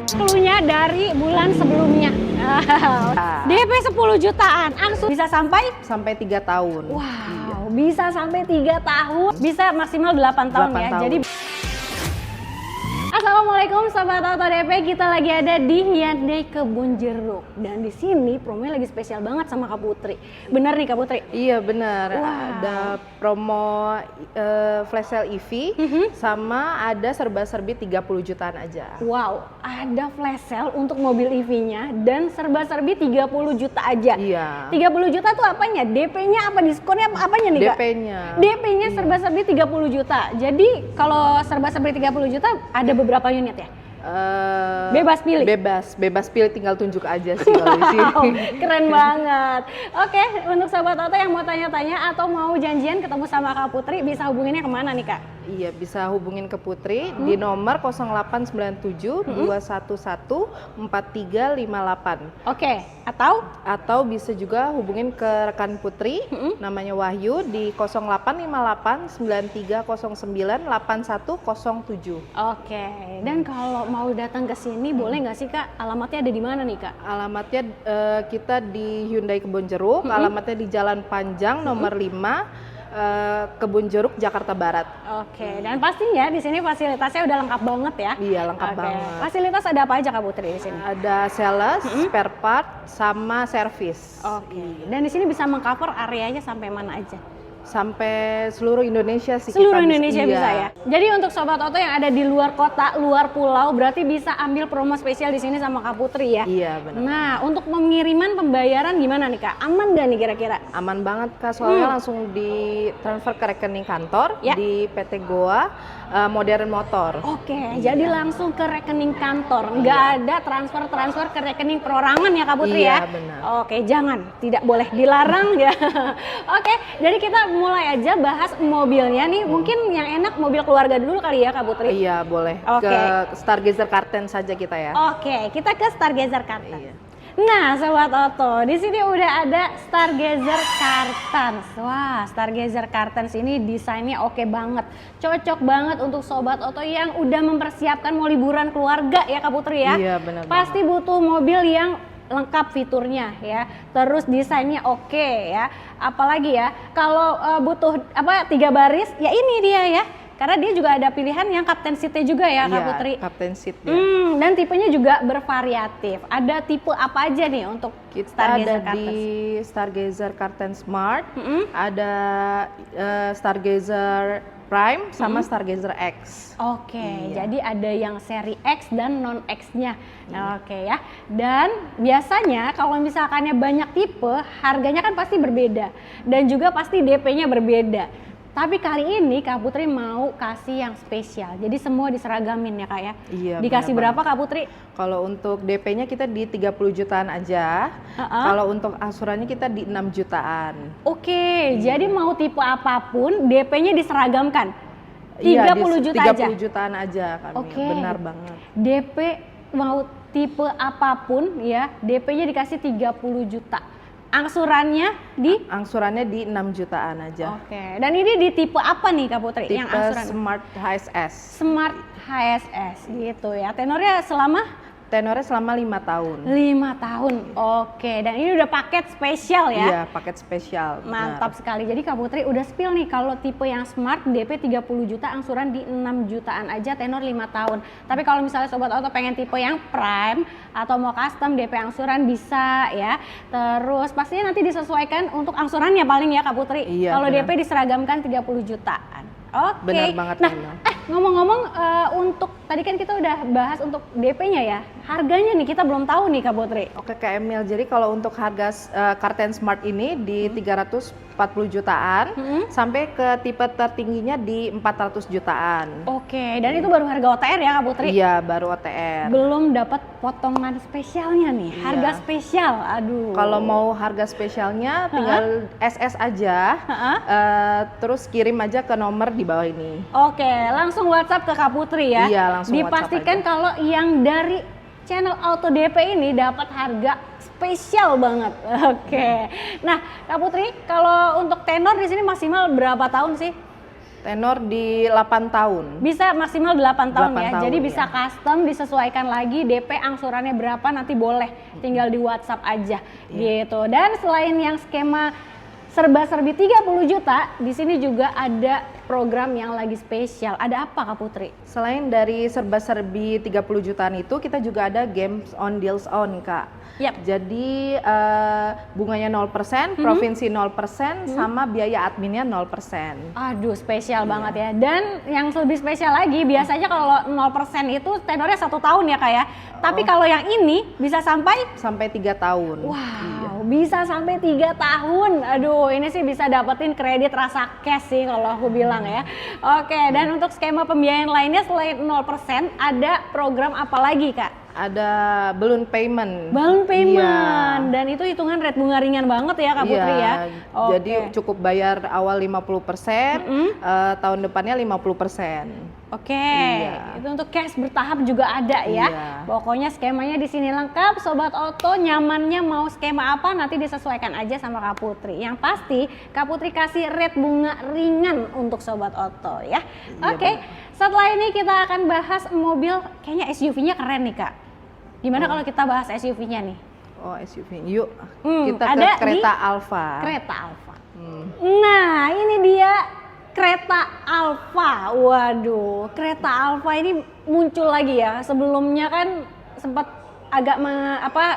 Cluenya dari bulan sebelumnya. DP 10 jutaan, langsung bisa sampai 3 tahun. wow, bisa sampai 3 tahun, bisa maksimal 8 tahun 8 ya. tahun. Jadi Assalamualaikum Sobat Auto DP, kita lagi ada di Hyundai Kebun Jeruk. Dan di sini promonya lagi spesial banget sama Kak Putri. Benar nih Kak Putri? Iya benar, Wow. ada promo flash sale EV sama ada serba-serbi 30 jutaan aja. Wow, ada flash sale untuk mobil EV-nya dan serba-serbi 30 juta aja. Iya. 30 juta tuh apanya? DP-nya apa? Diskonnya apanya nih Kak? DP-nya. DP-nya serba-serbi 30 juta. Jadi kalau serba-serbi 30 juta ada beberapa unit ya? Bebas pilih? Bebas pilih, tinggal tunjuk aja sih kalau di sini. Wow, keren banget. Oke, untuk Sobat Auto yang mau tanya-tanya atau mau janjian ketemu sama Kak Putri, bisa hubunginnya kemana nih Kak? Iya, bisa hubungin ke Putri di nomor 0897 211 4358. Oke, atau? Atau bisa juga hubungin ke rekan Putri, namanya Wahyu di 0858 9309 8107. Oke, dan kalau mau datang ke sini boleh nggak sih Kak? Alamatnya ada di mana nih Kak? Alamatnya kita di Hyundai Kebun Jeruk, alamatnya di Jalan Panjang nomor 5, Kebun Jeruk, Jakarta Barat. Oke, dan pastinya di sini fasilitasnya udah lengkap banget ya? Iya, lengkap Oke. banget. Fasilitas ada apa aja Kak Putri di sini? Ada sales, spare part, sama servis. Oke, dan di sini bisa mengcover areanya sampai mana aja? Sampai seluruh Indonesia sih. Seluruh kita Indonesia iya. bisa ya. Jadi untuk Sobat Auto yang ada di luar kota, luar pulau, berarti bisa ambil promo spesial di sini sama Kak Putri ya. Iya benar. Nah, untuk pengiriman pembayaran gimana nih Kak? Aman gak nih kira-kira? Aman banget Kak, soalnya langsung di transfer ke rekening kantor Ya. di PT Goa Modern Motor. Oke, jadi langsung ke rekening kantor, nggak ada transfer ke rekening perorangan ya Kak Putri Iya, ya? benar. Oke, jangan, tidak boleh, dilarang ya. Oke, jadi kita mulai aja bahas mobilnya nih. Mungkin yang enak mobil keluarga dulu kali ya Kak Putri? Iya boleh. Oke. Ke Stargazer Karten saja kita ya. Oke, kita ke Stargazer Karten. Iya. Nah, Sobat Auto, di sini udah ada Stargazer Kartens. Wah, Stargazer Kartens ini desainnya oke banget. Cocok banget untuk Sobat Auto yang udah mempersiapkan mau liburan keluarga ya Kak Putri ya. Iya, benar Pasti butuh mobil yang lengkap fiturnya ya. Terus desainnya oke ya. Apalagi ya, kalau butuh 3 baris, ya ini dia ya. Karena dia juga ada pilihan yang Captain Seat juga ya Kak Iya, Putri. Captain Seat ya. Dan tipenya juga bervariatif. Ada tipe apa aja nih untuk Kita Stargazer ada Kartens? di Stargazer Karten Smart, ada Stargazer Prime sama Stargazer X. Oke, jadi ada yang seri X dan non X-nya. Oke ya. Dan biasanya kalau misalkannya banyak tipe, harganya kan pasti berbeda dan juga pasti DP-nya berbeda. Tapi kali ini Kak Putri mau kasih yang spesial. Jadi semua diseragamin ya Kak ya. Iya, Dikasih benar berapa Kak Putri? Kalau untuk DP-nya kita di 30 jutaan aja. Kalau untuk asurannya kita di 6 jutaan. Oke, jadi mau tipe apapun DP-nya diseragamkan. 30 Iya, juta 30 aja. jutaan aja kami. Oke. Benar banget. DP mau tipe apapun ya, DP-nya dikasih 30 juta. Angsurannya di Angsurannya di 6 jutaan aja. Oke. Dan ini di tipe apa nih Kak Putri yang Tipe angsuran? Smart HSS. Smart HSS gitu ya. Tenornya selama Tenornya selama 5 tahun. 5 tahun. Oke, dan ini udah paket spesial ya. Iya, paket spesial. Mantap sekali. Jadi Kak Putri udah spill nih kalau tipe yang Smart DP 30 juta, angsuran di 6 jutaan aja, tenor 5 tahun. Tapi kalau misalnya Sobat Auto pengen tipe yang Prime atau mau custom DP angsuran bisa ya. Terus pastinya nanti disesuaikan untuk angsurannya paling ya Kak Putri. Iya, Kalau benar. DP diseragamkan 30 jutaan. Oke. Benar banget, Nah, Mila. ngomong-ngomong untuk tadi kan kita udah bahas untuk DP-nya ya. Harganya nih kita belum tahu nih Kak Putri. Oke Kak Emil, jadi kalau untuk harga Karten Smart ini di 340 jutaan sampai ke tipe tertingginya di 400 jutaan. Oke, dan itu baru harga OTR ya Kak Putri? Iya, baru OTR. Belum dapat potongan spesialnya nih, Iya. harga spesial. Aduh. Kalau mau harga spesialnya tinggal SS aja, terus kirim aja ke nomor di bawah ini. Oke, langsung WhatsApp ke Kak Putri ya. Iya, langsung Dipastikan WhatsApp kalau yang dari channel Auto DP ini dapat harga spesial banget. Oke. Nah, Kak Putri, kalau untuk tenor di sini maksimal berapa tahun sih? Tenor di 8 tahun. Bisa maksimal 8 tahun 8 ya. tahun, Jadi bisa ya. custom, disesuaikan lagi DP angsurannya berapa nanti boleh tinggal di WhatsApp aja gitu. Dan selain yang skema serba-serbi 30 juta, di sini juga ada program yang lagi spesial. Ada apa Kak Putri? Selain dari serba-serbi 30 jutaan itu, kita juga ada games on deals on, Kak. Yap. Jadi bunganya 0%, provinsi 0%, sama biaya adminnya 0%. Aduh, spesial banget ya. Dan yang lebih spesial lagi, biasanya kalau 0% itu tenornya 1 tahun ya Kak ya. Tapi kalau yang ini bisa sampai Sampai 3 tahun. wow, bisa sampai 3 tahun. Aduh, ini sih bisa dapetin kredit rasa cash sih kalau aku bilang ya. Oke, dan untuk skema pembiayaan lainnya selain 0%, ada program apa lagi Kak? Ada balloon payment. Balloon payment, Iya. dan itu hitungan rate bunga ringan banget ya Kak Putri ya. Oke. Jadi cukup bayar awal 50%, tahun depannya 50%. Oke, Iya. itu untuk cash bertahap juga ada ya. Iya. Pokoknya skemanya di sini lengkap, Sobat Oto nyamannya mau skema apa nanti disesuaikan aja sama Kak Putri. Yang pasti Kak Putri kasih rate bunga ringan untuk Sobat Oto ya. Iya, Oke, setelah ini kita akan bahas mobil, kayaknya SUV-nya keren nih Kak. Gimana kalau kita bahas SUV-nya nih? Oh, SUV. Yuk, kita ke ada di kereta Alfa. Kereta Alfa. Nah, ini dia kereta Alfa. Waduh, kereta Alfa ini muncul lagi ya. Sebelumnya kan sempat agak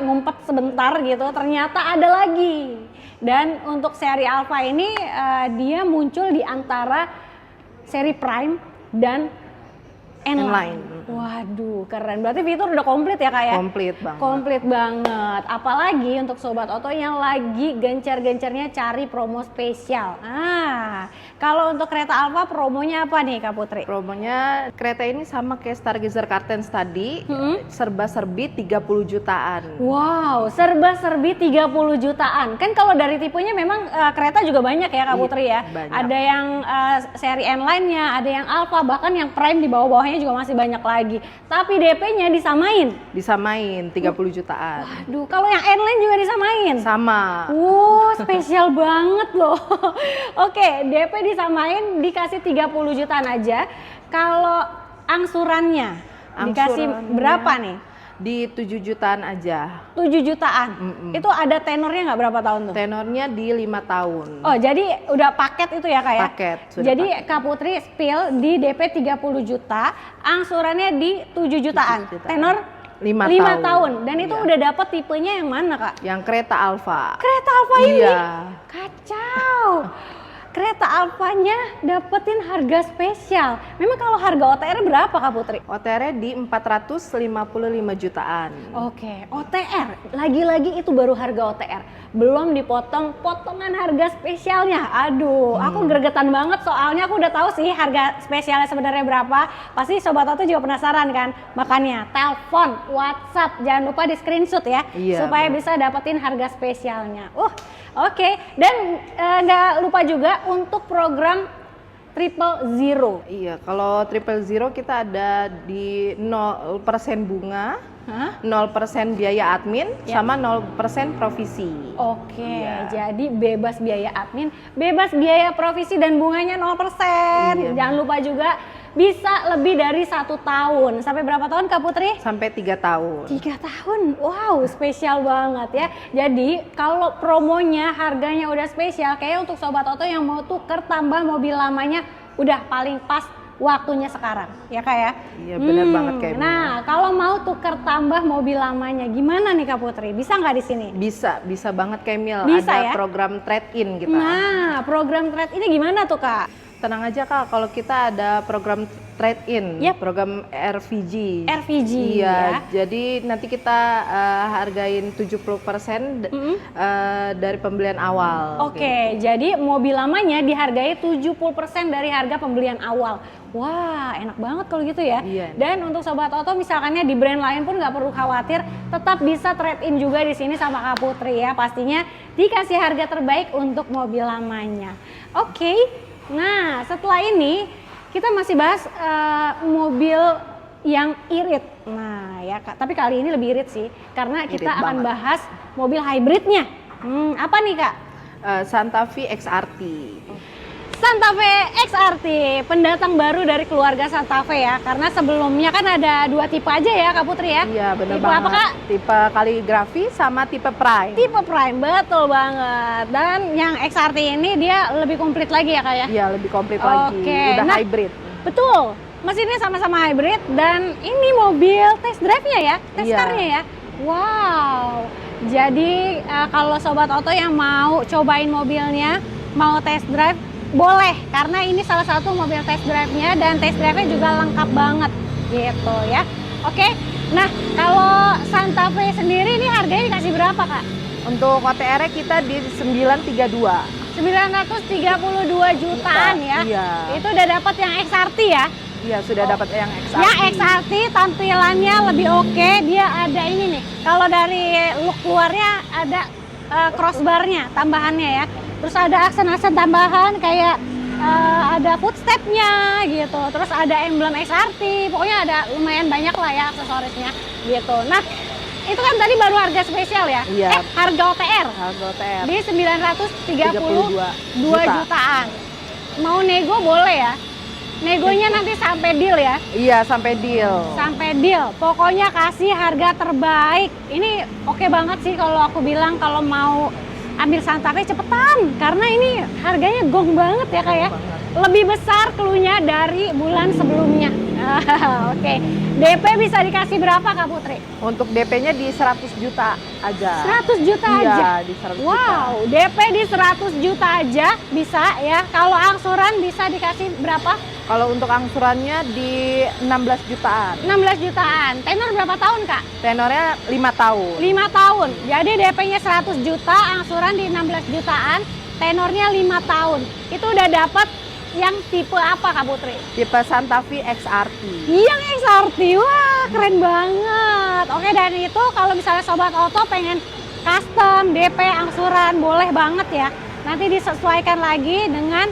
ngumpet sebentar gitu. Ternyata ada lagi. Dan untuk seri Alfa ini dia muncul di antara seri Prime dan N-Line. Waduh, keren. Berarti fitur udah komplit ya Kak ya? Komplit banget. Komplit banget. Apalagi untuk Sobat Oto yang lagi gencar-gencarnya cari promo spesial. Kalau untuk kereta Alfa promonya apa nih Kak Putri? Promonya kereta ini sama kayak Stargazer Kartens tadi, serba-serbi 30 jutaan. Wow, serba-serbi 30 jutaan. Kan kalau dari tipenya memang kereta juga banyak ya Kak Putri ya. Banyak. Ada yang seri N-Line-nya, ada yang Alfa, bahkan yang Prime di bawah-bawahnya juga masih banyak lagi. Tapi DP-nya disamain. Disamain 30 jutaan. Aduh, kalau yang N-Line juga disamain. Sama. Spesial banget loh. Oke, DP disamain dikasih 30 jutaan aja. Kalau angsurannya dikasih Angsurannya berapa nih? Di 7 jutaan aja. 7 jutaan. Itu ada tenornya nggak berapa tahun tuh? Tenornya di 5 tahun. Oh, jadi udah paket itu ya Kak ya? Paket, sudah Jadi paket. Kak Putri spill di DP 30 juta, angsurannya di 7 jutaan. 7 jutaan. Tenor 5 tahun. Dan itu Iya. udah dapet tipenya yang mana Kak? Yang kereta Alfa. Kereta Alfa ini? Iya. Kacau. Kereta Alfanya dapetin harga spesial. Memang kalau harga OTR berapa Kak Putri? OTR di 455 jutaan. Oke, OTR. Lagi-lagi itu baru harga OTR. Belum dipotong potongan harga spesialnya. Aduh, aku gregetan banget soalnya aku udah tahu sih harga spesialnya sebenarnya berapa. Pasti Sobat Oto juga penasaran kan? Makanya telepon, WhatsApp, jangan lupa di screenshot ya. Iya, supaya bisa dapetin harga spesialnya. Oke. Dan nggak lupa juga untuk program Triple Zero. Iya, kalau Triple Zero kita ada di 0% bunga, 0% biaya admin, sama 0% provisi. Oke, Iya. jadi bebas biaya admin, bebas biaya provisi dan bunganya 0%. Iya. Jangan lupa juga bisa lebih dari 1 tahun. Sampai berapa tahun Kak Putri? Sampai 3 tahun. 3 tahun, wow spesial banget ya. Jadi kalau promonya harganya udah spesial, kayak untuk Sobat Oto yang mau tuker tambah mobil lamanya udah paling pas waktunya sekarang, ya Kak ya? Iya benar banget kayak Nah kalau mau tuker tambah mobil lamanya, gimana nih Kak Putri? Bisa nggak di sini? Bisa banget kayak Mil. Bisa ada ya? program trade-in kita. Nah program trade ini gimana tuh Kak? Tenang aja Kak, kalau kita ada program trade-in, Yep. program RVG. RVG Iya, ya. jadi nanti kita hargain 70% dari pembelian awal. Oke, jadi mobil lamanya dihargai 70% dari harga pembelian awal. Wah, enak banget kalau gitu ya. Iya. Dan untuk Sobat Oto misalkannya di brand lain pun nggak perlu khawatir, tetap bisa trade in juga di sini sama Kak Putri ya. Pastinya dikasih harga terbaik untuk mobil lamanya. Oke, nah setelah ini kita masih bahas mobil yang irit. Nah ya Kak, tapi kali ini lebih irit sih, karena kita Irit akan banget. bahas mobil hybridnya. Apa nih Kak? Santa Fe XRT. Santa Fe XRT, pendatang baru dari keluarga Santa Fe ya. Karena sebelumnya kan ada 2 tipe aja ya Kak Putri ya. Iya, benar Tipe banget. apa Kak? Tipe kaligrafi sama tipe prime. Tipe Prime, betul banget. Dan yang XRT ini dia lebih komplit lagi ya Kak ya? Iya, lebih komplit lagi. Oke, Udah nah, hybrid. Betul, mesinnya sama-sama hybrid dan ini mobil test drive-nya ya, test Iya. car-nya ya. Wow, jadi kalau Sobat Oto yang mau cobain mobilnya, mau test drive, boleh. Karena ini salah satu mobil test drive-nya dan test drive-nya juga lengkap banget gitu ya. Oke, nah kalau Santa Fe sendiri ini harganya dikasih berapa Kak? Untuk OTR kita di 932. 932 jutaan ya. Iya. Itu udah dapat yang XRT ya. Iya, sudah dapat yang XRT. Ya XRT tampilannya lebih oke. Dia ada ini nih. Kalau dari look luarnya ada crossbarnya tambahannya ya. Terus ada aksen-aksen tambahan kayak ada footstepnya gitu. Terus ada emblem XRT. Pokoknya ada lumayan banyak lah ya aksesorisnya gitu. Nah itu kan tadi baru harga spesial ya. Iya. Harga OTR. Harga OTR. Di 932 juta. jutaan. Mau nego boleh ya. Negonya nanti sampai deal ya. Iya, sampai deal. Sampai deal. Pokoknya kasih harga terbaik. Ini oke banget sih kalau aku bilang kalau mau ambil Santa Fe cepetan. Karena ini harganya gong banget ya Kak ya. Lebih besar clue-nya dari bulan sebelumnya. Oke. DP bisa dikasih berapa Kak Putri? Untuk DP-nya di 100 juta aja. 100 juta Iya, aja? di 100 juta. Wow, DP di 100 juta aja bisa ya. Kalau angsuran bisa dikasih berapa? Kalau untuk angsurannya di 16 jutaan. 16 jutaan. Tenor berapa tahun Kak? Tenornya 5 tahun. 5 tahun. Jadi DP-nya 100 juta, angsuran di 16 jutaan, tenornya 5 tahun. Itu udah dapat yang tipe apa Kak Putri? Tipe Santa Fe XRT. Yang XRT, wah keren banget. Oke, dan itu kalau misalnya Sobat Oto pengen custom, DP, angsuran, boleh banget ya. Nanti disesuaikan lagi dengan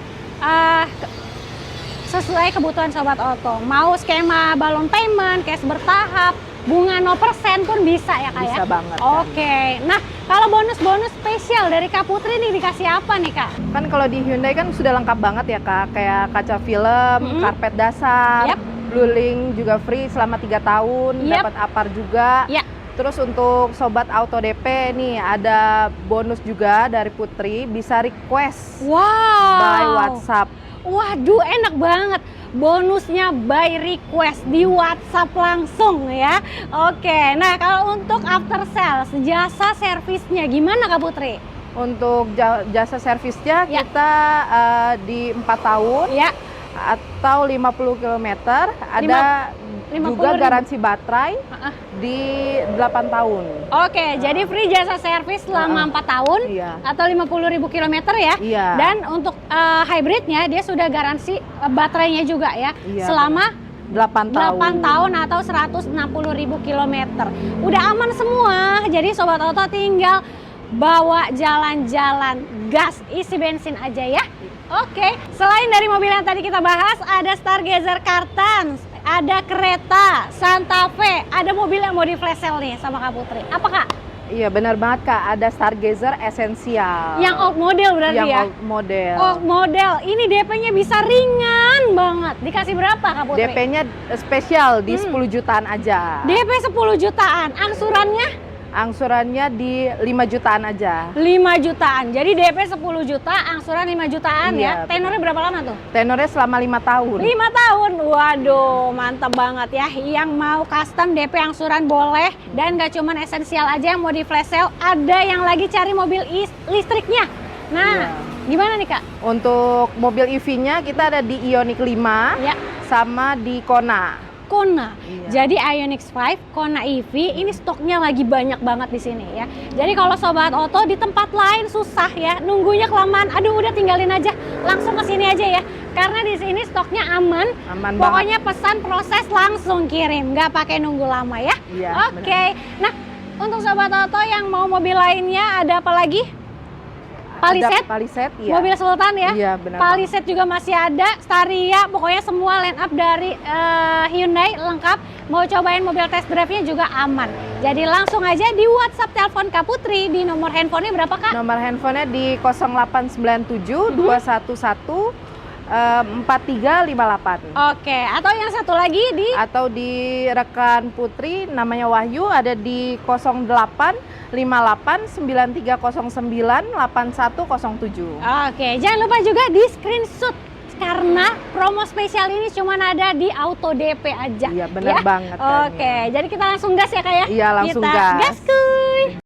sesuai kebutuhan Sobat Oto. Mau skema balon payment, cash bertahap, bunga 0% pun bisa ya Kak ya? Bisa banget. Oke, nah kalau bonus-bonus spesial dari Kak Putri nih dikasih apa nih Kak? Kan kalau di Hyundai kan sudah lengkap banget ya Kak. Kayak kaca film, karpet dasar, Yap. Blue Link juga free selama 3 tahun, Yap. dapat apar juga. Ya. Terus untuk Sobat Auto DP nih ada bonus juga dari Putri, bisa request Wow. by WhatsApp. Waduh, enak banget. Bonusnya by request di WhatsApp langsung ya. Oke, nah kalau untuk after sales, jasa servisnya gimana Kak Putri? Untuk jasa servisnya Ya. kita di 4 tahun Ya, atau 50 km, ada 50 juga ribu. garansi baterai di 8 tahun. oke, jadi free jasa servis selama 4 tahun Iya. atau 50.000 kilometer ya. Iya. Dan untuk hybridnya dia sudah garansi baterainya juga ya. Iya, Selama 8 tahun. 8 tahun atau 160.000 kilometer. Udah aman semua. Jadi Sobat Oto tinggal bawa jalan-jalan, gas, isi bensin aja ya. Oke, selain dari mobil yang tadi kita bahas, ada Stargazer Kartans, ada kereta Santa Fe, ada mobil yang mau di flash sale nih sama Kak Putri. Apa Kak? Iya benar banget Kak, ada Stargazer Essential. Yang old model berarti yang ya? old model. Old model, ini DP-nya bisa ringan banget. Dikasih berapa Kak Putri? DP-nya spesial di 10 jutaan aja. DP 10 jutaan, angsurannya Angsurannya di 5 jutaan aja. 5 jutaan. Jadi DP 10 juta, angsuran 5 jutaan ya. Iya, Tenornya berapa lama tuh? Tenornya selama 5 tahun. 5 tahun. Waduh, mantap banget ya. Yang mau custom DP angsuran boleh, dan gak cuman esensial aja yang mau di flash sale, ada yang lagi cari mobil listriknya. Nah, gimana nih Kak? Untuk mobil EV-nya kita ada di Ioniq 5 Ya, sama di Kona. Kona. Iya. Jadi Ioniq 5, Kona EV ini stoknya lagi banyak banget di sini ya. Jadi kalau Sobat Oto di tempat lain susah ya, nunggunya kelamaan. Aduh, udah tinggalin aja, langsung ke sini aja ya. Karena di sini stoknya aman. Aman Pokoknya pesan proses langsung kirim, nggak pakai nunggu lama ya. Iya, Oke. Nah, untuk Sobat Oto yang mau mobil lainnya ada apa lagi? Palisade? Ada Palisade, iya. Mobil Sultan ya? Iya, benar. Palisade juga masih ada, Staria, pokoknya semua line up dari Hyundai lengkap. Mau cobain mobil test drive-nya juga aman. Jadi langsung aja di WhatsApp telepon Kak Putri, di nomor handphonenya berapa Kak? Nomor handphonenya di 0897 211 4358. Oke, atau yang satu lagi di Atau di rekan Putri namanya Wahyu ada di 085893098107. Oke, jangan lupa juga di screenshot karena promo spesial ini cuma ada di Auto DP aja. Iya, benar ya? banget kan, Oke, jadi kita langsung gas ya Kak ya? Iya, langsung kita gas. gasku.